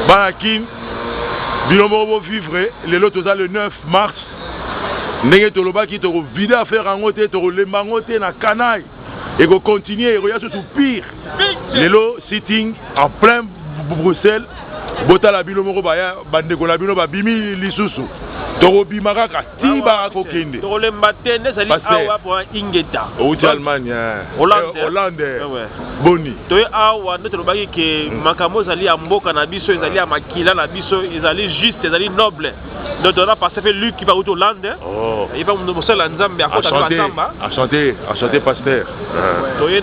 Banakin, Bilomo vivre, le total le 9 mars. N'est que le qui te vide à faire en côté, te le mangoté na canaille. Et qu'on continue, et regarde surtout pire. Le sitting en plein Bruxelles, Bota la Bilomo Baya, Bandeko la Bilomo Bimi Lisusu. Toro Bimaraka, Tiba Kokende. Toro le matin, c'est l'Awa pour Ingeta. Au Allemagne, Hollande, Boni. Toi, Awa, notre bagage que Makamo Zali à Mboka Nabiso, ils allaient à Makila Nabiso, ils allaient juste, ils allaient nobles. Notre on a passé fait Luc qui va au Hollande. Il va nous montrer l'Anzambe à côté de la Tamba. À chanter pasteur. Toi, il y a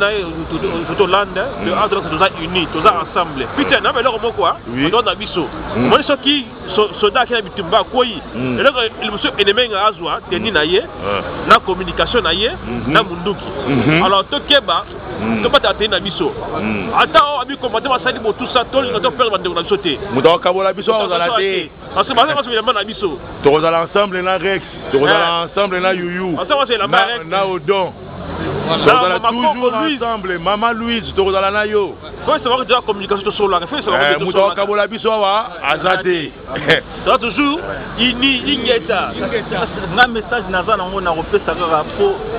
tout Hollande, le André, tout ça unis, tout ça ensemble. Putain, non, mais là, on quoi? On a Nabiso. Moi, ceux qui, soldats qui habitent Tumba, quoi? Le monsieur ennemi à Azwa, teni naye, na communication naye, na munduki. Alors to keba, to pas t'atteindre na biso. Attends, ami commander ma sali tout ça, to le faire bande na sauter. Muto kabola biso on a laté. Parce que parce que na biso. To on a ensemble na Rex, to on a ensemble na Yuyu. Na Odon. Voilà. Toujours ensemble, Maman Louise, tu es dans la nayo. Il faut savoir que la communication sur la réflexion. C'est toujours Ingeta. Un message Nazan on a refait ça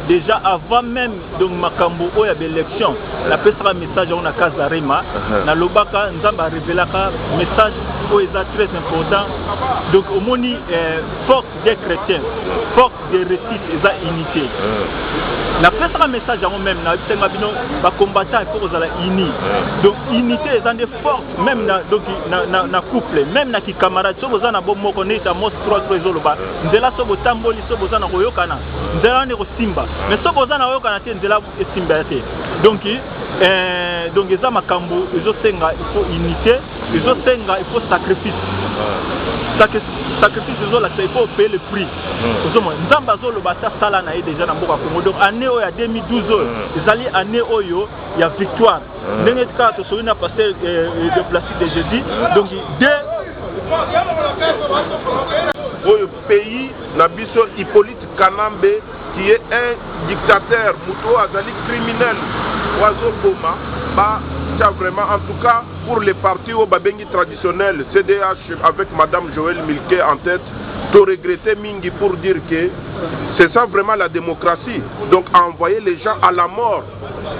déjà avant même donc Makambo ou l'élection. La pèsera message on a Kazarema. Na Lobaka Nzamba révélaka message où est très important. Donc au moni force des chrétiens, force des récits et unité. La pèsera message à même na bino ba combattant pour la uni. Donc unité est des forces même donc na couple, même na ki camarade so bozana bo moko ne ta mos 3 trésor ba. Ndela so botamboli so bozana koyokana. Ndela ne ko simba. Mais so bozana koyokana te ndela simba te. Donc eza makambo ezosenga il faut unité, ezosenga il faut sacrifice. Sacrifice il faut payer le prix. Nzamba zo lo bata sala na déjà na mboka Congo. Donc année oyo ya 2012 ezali année oyo ya victoire. Ndenge ka to so na passé de Placide de jeudi. Donc au pays Nabiso Hippolyte Kanambe qui est un dictateur, Mouto Azali criminel, Oiseau Boma, vraiment en tout cas pour les partis au Babengi traditionnel, CDH avec Madame Joël Milquet en tête, de regretter Mingi pour dire que c'est ça vraiment la démocratie. Donc envoyer les gens à la mort,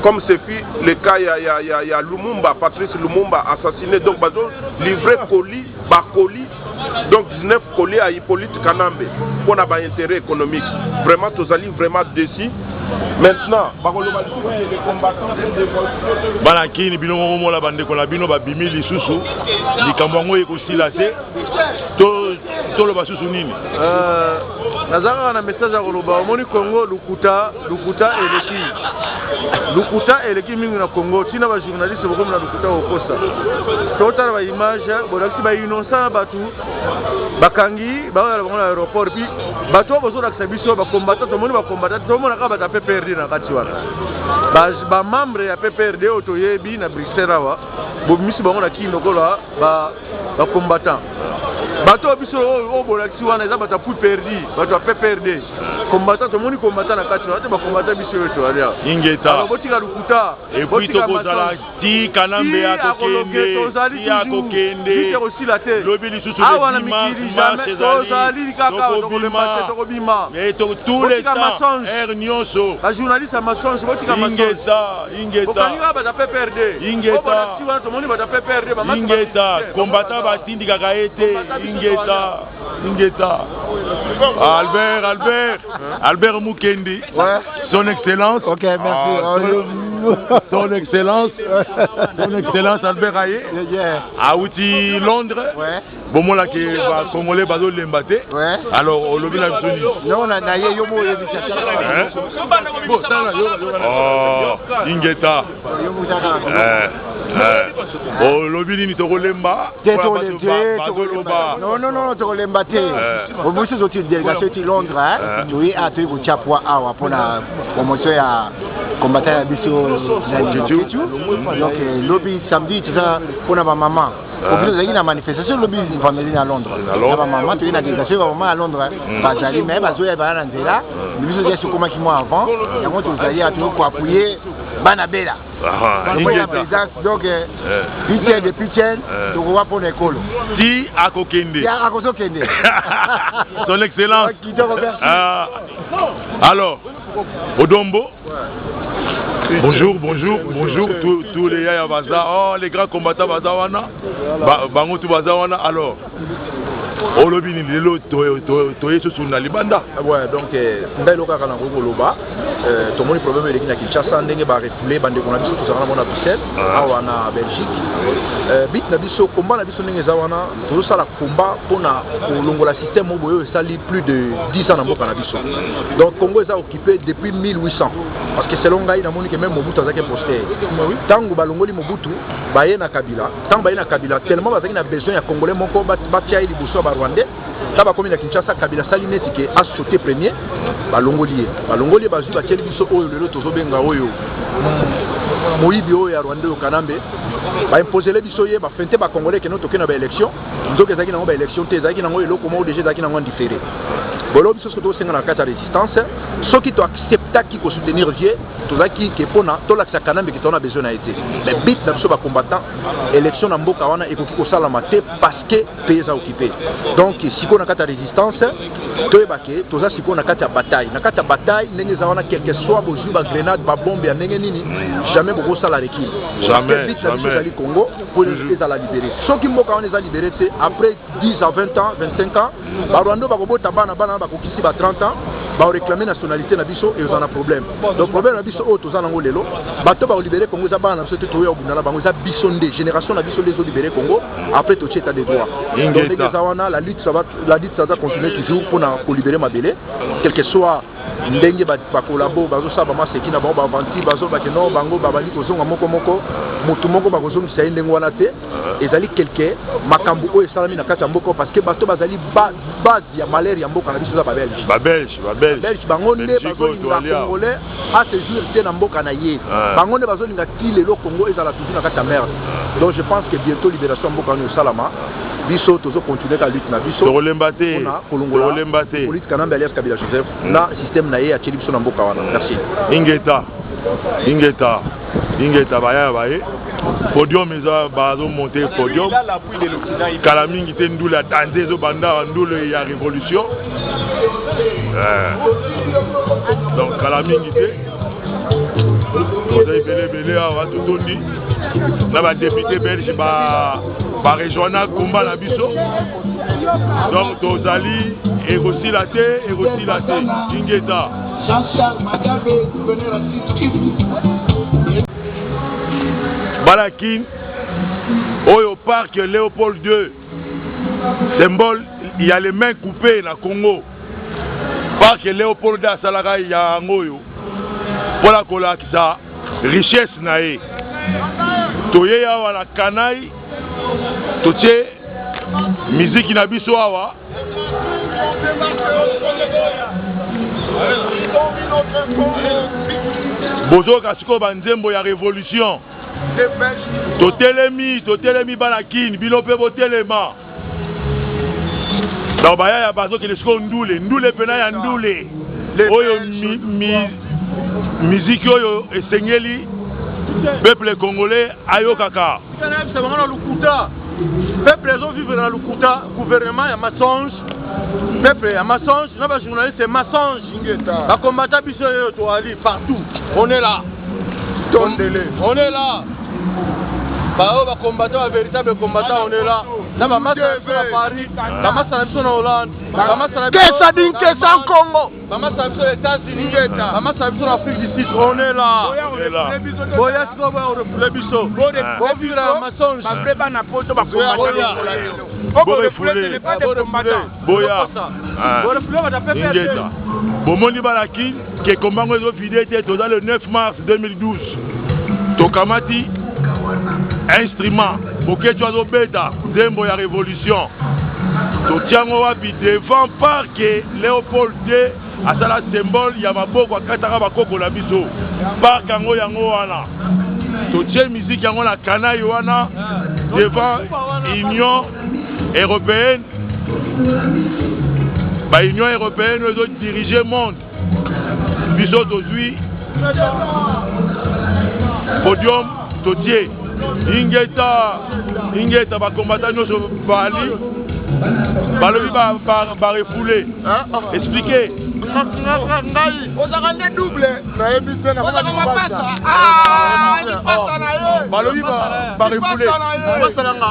comme ce fut le cas, il y a Lumumba, Patrice Lumumba assassiné, donc livré colis, donc 19 colis à Hippolyte Kanambe pour un intérêt économique. Vraiment, tous allés vraiment déçus. Maintenant, les combattants Banakini bino la bande kola bino ba bimi lisusu likambo ekosi la te to lo basusu nini nazanga na message ya koloba omoni Congo lukuta eleki mingi na Congo tina ba journaliste bokomi na lukuta okosa totala ba image bolakisi ba innocent batu bakangi ba na aéroport puis bato bozo la biso ba combattant omoni ba combattant to mona ka ba perdu na kati wana ba membre ya PPRD otoyebi na Bruxelles awa bo misi bango na kino kola ba combattant bato biso o bolakisi wana eza bato pour perdu bato ya PPRD combattant to moni combattant na kati wana te ba combattant biso to alia ingeta botika lukuta et puis to kozala ti Kanambe akokende aussi la terre lobi lisusu awa na mikili jamais tozali kaka to bima mais tous les temps nyonso la journaliste a mensonge botika ingeta okanga ba PPRD ingeta to moni ba PPRD ba ingeta combattant ba tindika kaete ingeta Albert Mukendi son excellence OK merci son excellence Albert Aye Aouti Londres bomola ke ba congolais bazo lembate alors au lobby la zone non na ye yo mo ingeta au lobby ni to kolemba non to kolemba te au monsieur zoti délégation ti Londres oui a te ko chapwa awa pona promotion ya combattant ya biso donc lobby samedi tu ça pona ba maman au plus de la manifestation lobby famille à Londres la maman tu na délégation maman à Londres bazali mais bazoya ba na nzela biso ya sukoma ki mois avant yango to zali a to ko appuyer Banabela. Donc, pitcher de pitcher, tu vois pour l'école. Si à Kokende. Son excellence. Alors, Odombo. Bonjour, tous les Yaya Baza, les grands combattants Bazawana, Bango tout Bazawana, alors. Olobini lelo toye sur na libanda. Ouais, donc ndelo kaka na ngoloba to moni problème de Kinshasa ndenge ba refouler bande kona biso to na Bruxelles awa na Belgique. Bit na biso combat na biso ndenge zawana to sala combat pona kolongola système oboyo sali plus de 10 ans na mboka na biso. Donc Congo est occupé depuis 1800 parce que selon ngai na moni que même Mobutu azaki posté. Tango balongoli Mobutu baye na Kabila, tango baye na Kabila tellement bazaki na besoin ya congolais moko batia ili buso Rwandais, là bas comme na Kinshasa Kabila Saline qui a sauté premier, balongoli bazu ba keli biso oyo lelo tozo benga oyo moyibi oyo ya Rwanda au Kanambe, ba imposer les biso ye ba fente ba congolais que no toke na ba élection, nzoke zaki na ba élection te zaki na ngo eloko mo déjà zaki na ngo différé. Bolo biso soto senga na kata résistance, ceux qui to accepta qui ko soutenir Dieu, tozaki ke pona to la Kanambe qui tona besoin a été. Mais bit na biso ba combattant élection na mboka wana ekoki ko sala maté parce que pays a occupé. Donc si on a une résistance, to ebake toza si on a une bataille. Na kata bataille ndenge zawana quelque soit bozu ba grenade ba bombe ya ndenge nini jamais boko sala rekil. Jamais jamais Congo pour les à la libérer. Ceux qui mboka on les a libérés après 10 à 20 ans, 25 ans, ba Rwanda ba kobota bana ba kokisi ba 30 ans, ba réclamer nationalité na biso et ils en a problème. Donc problème na biso o toza nango lelo, bato ba libérer Congo za bana biso to ya obunala bango za bisonde génération na biso les libérer Congo après to état de droit. La lutte ça va continuer toujours pour libérer Mabélé, quel que soit ndenge ba collabo bazo sa ba maseki na ba vanti bazo ba keno bango ba bali kozonga moko mutu moko ba kozonga sa ndenge wana te ezali quelqu'un makambu o esalami na kati ya mboka parce que bato bazali base ya malaria ya mboka na biso za ba belge bango nde bazo linga congolais a ce jour te na mboka na ye bango nde bazo linga ti lelo Congo ezala toujours na kati ya merde. Donc je pense que bientôt libération mboka no salama biso tozo continuer ka lutte na biso Rolembate politique Kanambe alias Kabila Joseph na système na ye a tsheli biso na mboka wana. Merci. Ingeta baya baye podium eza bazo monter podium kala mingi te ndula danser zo banda ndule ya révolution donc kala mingi te toza belé awa totondi na ba député belge ba régional combat na biso donc tozali egosila te Ingeta Balakin Oyo parc Léopold II symbole, il y a les mains coupées na Congo. Parc Léopold II Salaka il y a ngoyo pour la kolakisa richesse nae toye awa na kanai totie musique na biso awa bozo kasiko banzembo ya révolution totelemi balakin bino pe botelema donc baya ya bazo ke lesiko ndule pena ya ndule oyo musique oyo esengeli peuple congolais ayo kaka peuple ezo vivre na lukuta gouvernement ya mensonge peuple ya mensonge na ba journaliste mensonge ba combattant biso yo to ali partout on est là on est là ba combattant ba véritable combattant on est là na ba massa na Paris ba massa na Hollande ba massa na Kesa dinke Congo ba massa na États-Unis ba massa na Afrique du Sud on est là boya siko ba refouler biso bo vivre la mensonge ba prépa na poto ba combattant bo refouler pas de combattant boya bo refouler ba faire bomoni balaki ke kombango ezo fidélité dans le 9 mars 2012 tokamati instrument boke twazo beta zembo ya révolution totiango wapi devant parc Léopold II asala symbole ya maboko akataka bakoko na biso parc yango wana totie musique yango na kanai wana devant Union européenne ba Union européenne ezo diriger monde biso tozwi podium Totier Ingeta ba combattant nyonso bali balobi ba refoulé expliquez Ozakande double na ebise na balobi ba refoulé masalanga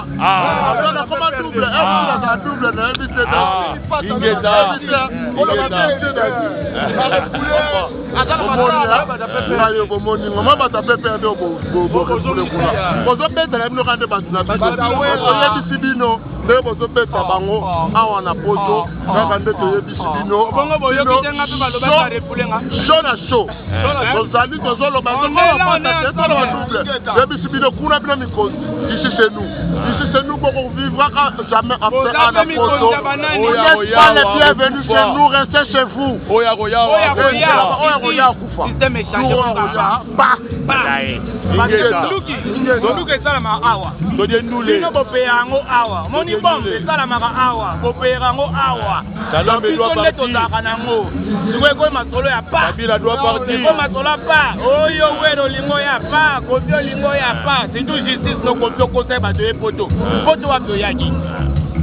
na koma double na double na ebise Ingeta awa na poto kaka nde toyebisi bino sho na sho tozali tozoloba toyebisi bino kuna bino mikosi ici c'est nous pour vivre jamais après à la poto. Vous n'êtes pas les bienvenus chez nous, restez chez vous.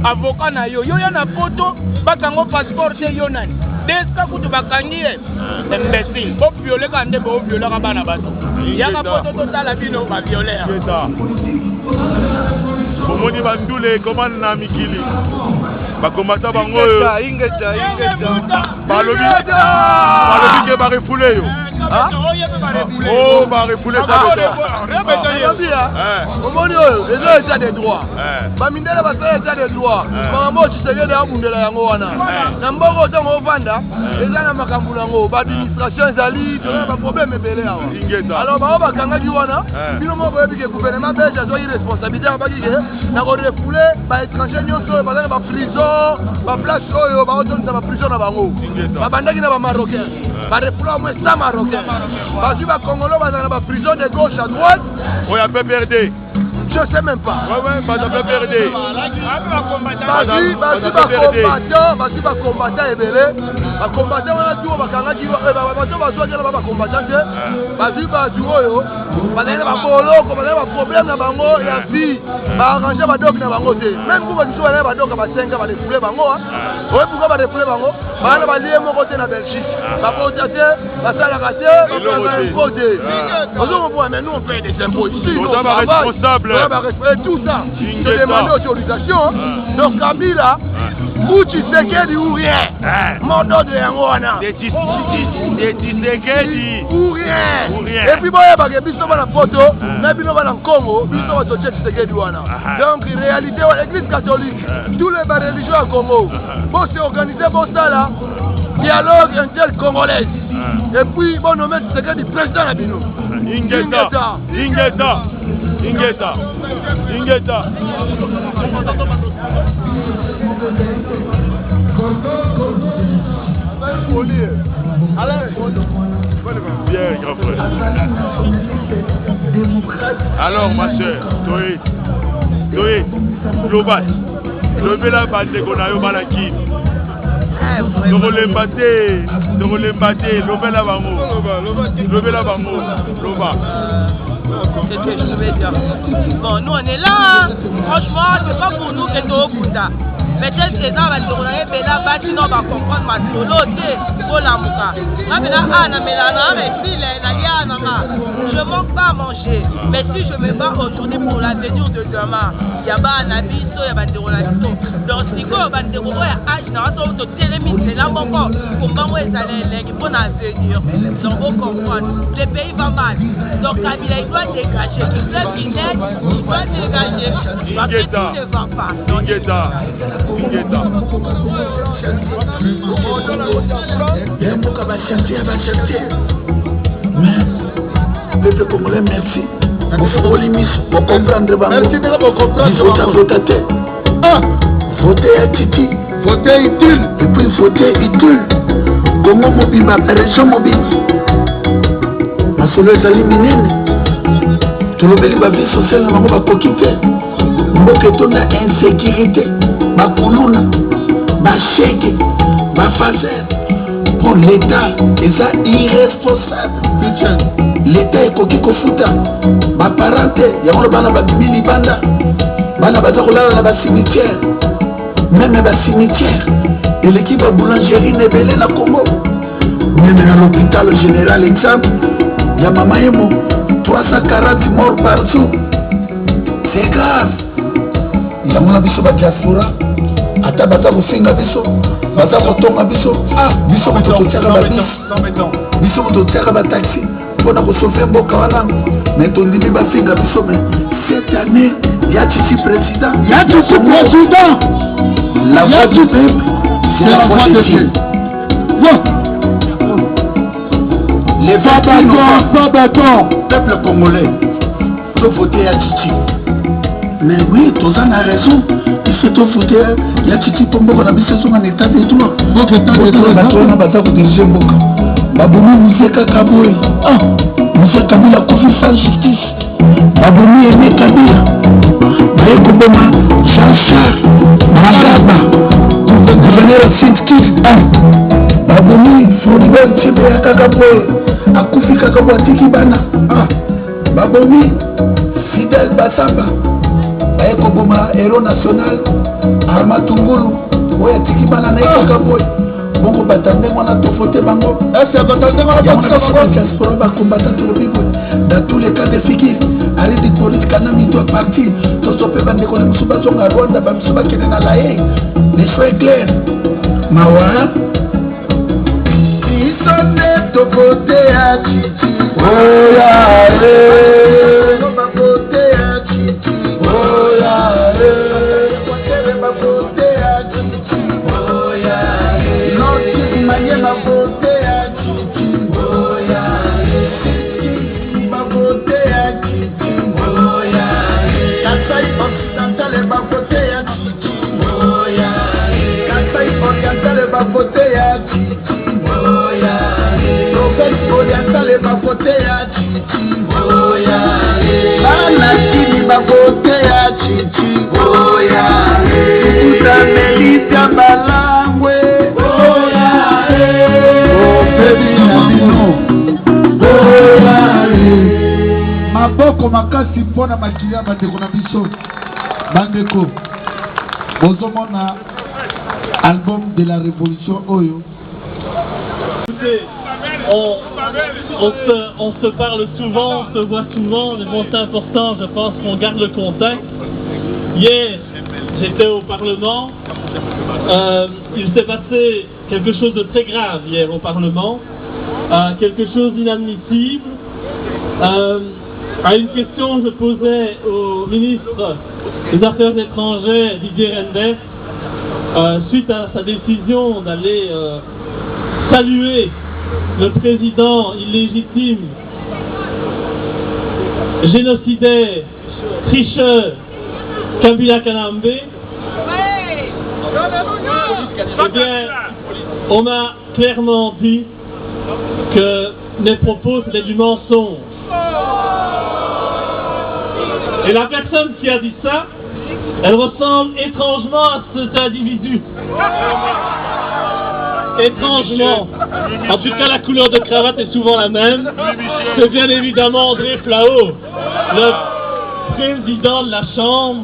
Avocat na yo na poto bakango passeport te yo nani deska kutu bakangi imbécile bo violer kande bo violer ka bana bato yaka poto totala bino ba violer bomoni bandule komana na mikili bakomata bango ingeta balobi ke ba refoulé yo oh ba refoulé ça omoni oyo eza état de droit bamindele basala état de droit makambo Tshisekedi abundela yango wana na mboko ntango ovanda eza na makambo nango baadministration ezali baproblème ebele awa alors bango bakangaki wana bino moko boyebi ke gouvernement belge azwaki responsabilité abaki ke na korefoule baétranger nyonso oyo bazali na baprison baplace oyo baotonisa baprison na bango babandaki na bamarocain barefoule au moins 100 marocain bazwi bakongolo bazala na baprison de gauche à droite oyo a PPRD. Je sais même pas. Ouais, pas de PPRD. Basi ba combattant ebele. Ba combattant wana tuo bakangaki bato bazwaki na ba combattant te. Basi oyo bazali ba boloko, bazali ba problème na bango ya vie. Ba arranger ba dok na bango te. Même pour bato wana ba dok ba 5 ba défouler bango. Ouais, pourquoi ba défouler bango? Bana ba lié moko te na Belgique. Ba potaté, ba sala raté, ba imposer. Ozo mo mais nous on paye des impôts ici. On va responsable. Tout ça, c'est demandé autorisation. Donc Kabila, ou Tshisekedi ou rien. Mon nom de Yangoana. Des Tshisekedi ou rien. Et puis bon, il y a biso na photo, na bino na Congo, biso va sortir Tshisekedi wana. Donc en réalité, l'église catholique, tous les religieux à Congo, bon c'est organisé bon ça là. Dialogue inter-congolaise. Et puis bon nommé Tshisekedi président na bino. Ingeta. Bien, grand frère. Alors, ma soeur, Toé, global. Levez la bande de Gonayo Balaki. Levez la bango. C'est ce que je vais dire. Bon, nous on est là, franchement, c'est pas pour nous que nous sommes. Mais tel que ça, on va comprendre ma solo, pour la mouka. Je ne manque pas à manger. Mais si je me bats aujourd'hui pour l'avenir de demain, il y a un habit, il y a des relations. Donc, si vous avez des relations, c'est là encore. Comment est allé pour l'avenir? Donc, vous comprenez. Le pays va mal. Donc, Kabila, il doit dégager. Il doit dégager. Parce que tout ne va pas. Ingeta. Mais le Congolais, merci. Pour comprendre, voter à Titi. Voter utile. Et puis voter utile. Congo mobile, ma région mobile. Ma soleil est éliminé. Tu le beli, ma vie sociale, ma maman va quitter. Mboketo na insécurité. Ma colonna, ma chèque, ma facette. Pour l'État, et ça irresponsable. l'État ekoki kofuta baparent te yango bana babimi libanda bana baza kolala na bacimitière meme bacimitière eleki baboulangerie na ebele na Congo meme na l'hôpital général exemple ya mama yemo 340 morts par jour c'est grave yango na biso badiaspora ata baza kofinga biso baza kotonga biso biso moto totiaka babisi biso moto totiaka bataxi mpona kosauve mboka wana mais tondimi bafinga biso mais cette année ya Titi président ya Titi président la voix du peuple c'est la voix de Dieu les votants peuple congolais faut voter à Titi mais oui toza na raison il faut voter ya Titi pour mboka na biso zonga na état de droit bato wana baza kodirige mboka babomi museka kaboy museka kabila kofi sans justice babomi eme kabila baye koboma Jean-Charles Magaba gouverneur fictif babomi Floribert Chebeya kaka boye akufi kaka bo atiki bana babomi Fidel Basamba baye koboma héros national Arma Tungulu oyo atiki bana na ye kaka boye bongo batande wana tofote bango bakombata tolobibo dans tous les cas de figure arrêté politique kana mito parti tosope bandeko na biso bazonga Rwanda bamiso bakende na laye les choses claires mawa isone tokote ya Titi oya bakote ya Titi oya bakote ya Titi oya Maye mabote ya Titi oya mabote ya Titi oya Kasai occidental mabote ya Titi oya Kasai oriental mabote ya Titi oya province oriental mabote ya Titi oya Banakini mabote ya Titi oya Utamelita balangwe maboko makasi mpona makili ya bandeko na biso bandeko bozomona album de la révolution oyo. On se parle souvent, on se voit souvent, mais bon, c'est important, je pense qu'on garde le contact. Hier, j'étais au Parlement, il s'est passé quelque chose de très grave hier au Parlement, quelque chose d'inadmissible. À une question que je posais au ministre des Affaires étrangères, Didier Reynders, suite à sa décision d'aller saluer le président illégitime, génocidaire, tricheur, Kabila Kanambe, eh bien, on m'a clairement dit que mes propos c'était du mensonge. Et la personne qui a dit ça, elle ressemble étrangement à cet individu. Étrangement. En tout cas, la couleur de cravate est souvent la même. C'est bien évidemment André Flao, le président de la Chambre,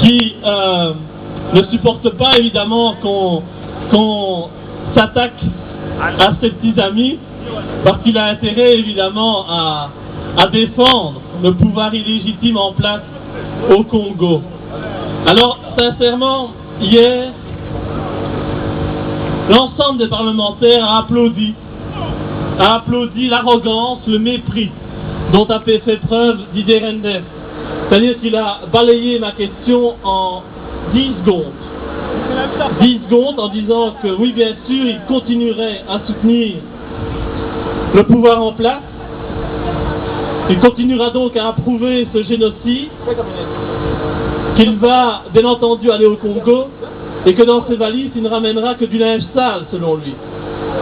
qui ne supporte pas évidemment qu'on s'attaque à ses petits amis, parce qu'il a intérêt évidemment à défendre le pouvoir illégitime en place au Congo. Alors, sincèrement, hier, l'ensemble des parlementaires a applaudi l'arrogance, le mépris dont a fait preuve Didier Reynders. C'est-à-dire qu'il a balayé ma question en 10 secondes. 10 secondes en disant que oui, bien sûr, il continuerait à soutenir le pouvoir en place. Il continuera donc à approuver ce génocide, qu'il va bien entendu aller au Congo, et que dans ses valises, il ne ramènera que du linge sale, selon lui.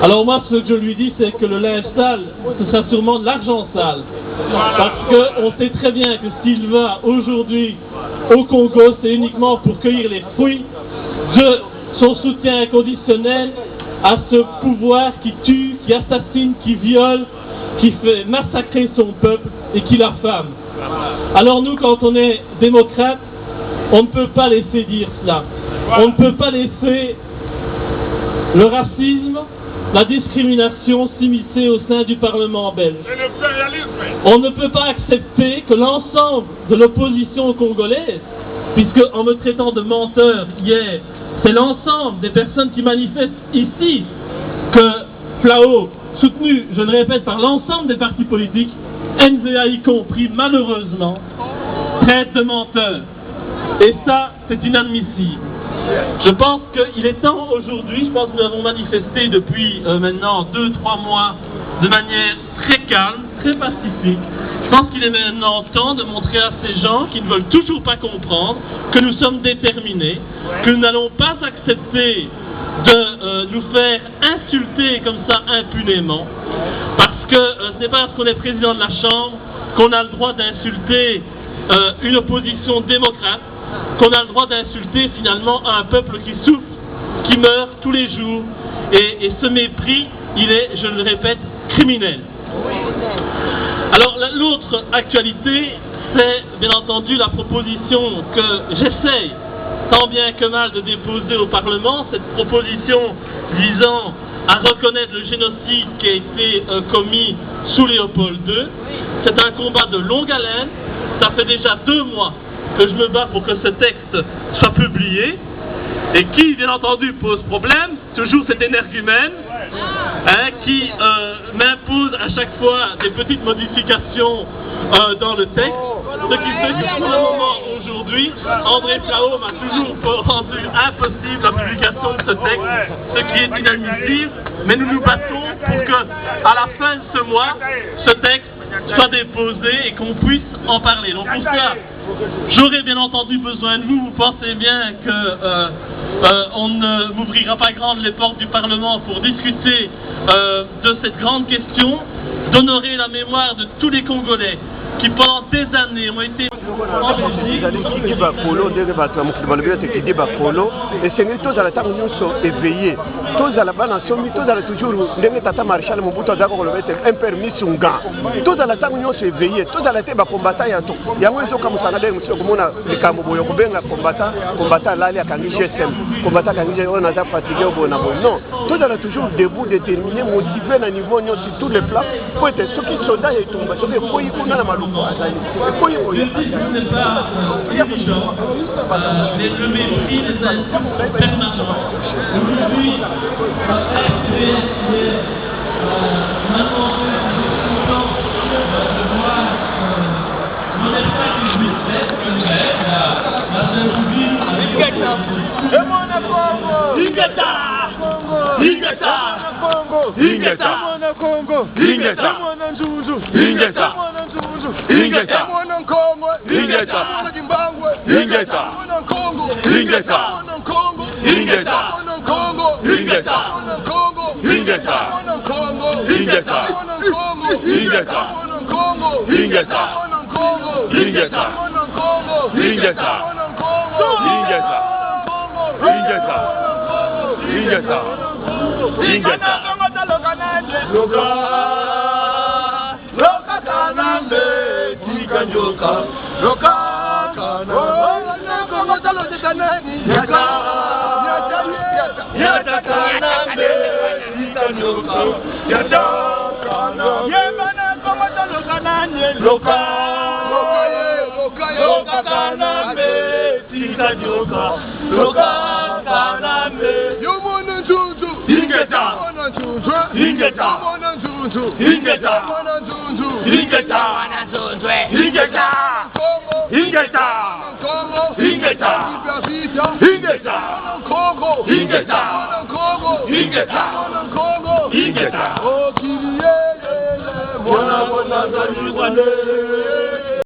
Alors moi, ce que je lui dis, c'est que le linge sale, ce sera sûrement de l'argent sale. Parce qu'on sait très bien que s'il va aujourd'hui au Congo, c'est uniquement pour cueillir les fruits de son soutien inconditionnel à ce pouvoir qui tue, qui assassine, qui viole, qui fait massacrer son peuple et qui l'affame. Alors nous, quand on est démocrate, on ne peut pas laisser dire cela. On ne peut pas laisser le racisme, la discrimination s'immiscer au sein du Parlement belge. On ne peut pas accepter que l'ensemble de l'opposition congolaise, puisque en me traitant de menteur hier, c'est l'ensemble des personnes qui manifestent ici que FLAO, soutenu, je le répète, par l'ensemble des partis politiques, NVA y compris, malheureusement, traite de menteur. Et ça, c'est inadmissible. Je pense qu'il est temps aujourd'hui, je pense que nous avons manifesté depuis maintenant 2-3 mois de manière très calme, très pacifique. Je pense qu'il est maintenant temps de montrer à ces gens qui ne veulent toujours pas comprendre que nous sommes déterminés, que nous n'allons pas accepter de nous faire insulter comme ça impunément, parce que ce n'est pas parce qu'on est président de la Chambre qu'on a le droit d'insulter une opposition démocrate, qu'on a le droit d'insulter finalement un peuple qui souffre, qui meurt tous les jours, et ce mépris, il est, je le répète, criminel. Alors l'autre actualité, c'est bien entendu la proposition que j'essaye tant bien que mal de déposer au Parlement, cette proposition visant à reconnaître le génocide qui a été commis sous Léopold II. C'est un combat de longue haleine, ça fait déjà 2 mois que je me bats pour que ce texte soit publié, et qui, bien entendu, pose problème, toujours cet énergumène, qui m'impose à chaque fois des petites modifications dans le texte, ce qui fait que pour le moment, aujourd'hui, André FLAO m'a toujours rendu impossible la publication de ce texte, ce qui est inadmissible, mais nous nous battons pour que, à la fin de ce mois, ce texte soit déposé et qu'on puisse en parler. Donc pour ça, j'aurais bien entendu besoin de vous. Vous pensez bien que on ne m'ouvrira pas grandes les portes du Parlement pour discuter de cette grande question, d'honorer la mémoire de tous les Congolais qui pendant des années ont été toujours debout, déterminé, motivé à niveau sur tous les plans. Pour être ceux qui sont là, ils tombent. Je sais que ce n'est pas évident, mais le mépris des insultes permanents. Aujourd'hui, Oh,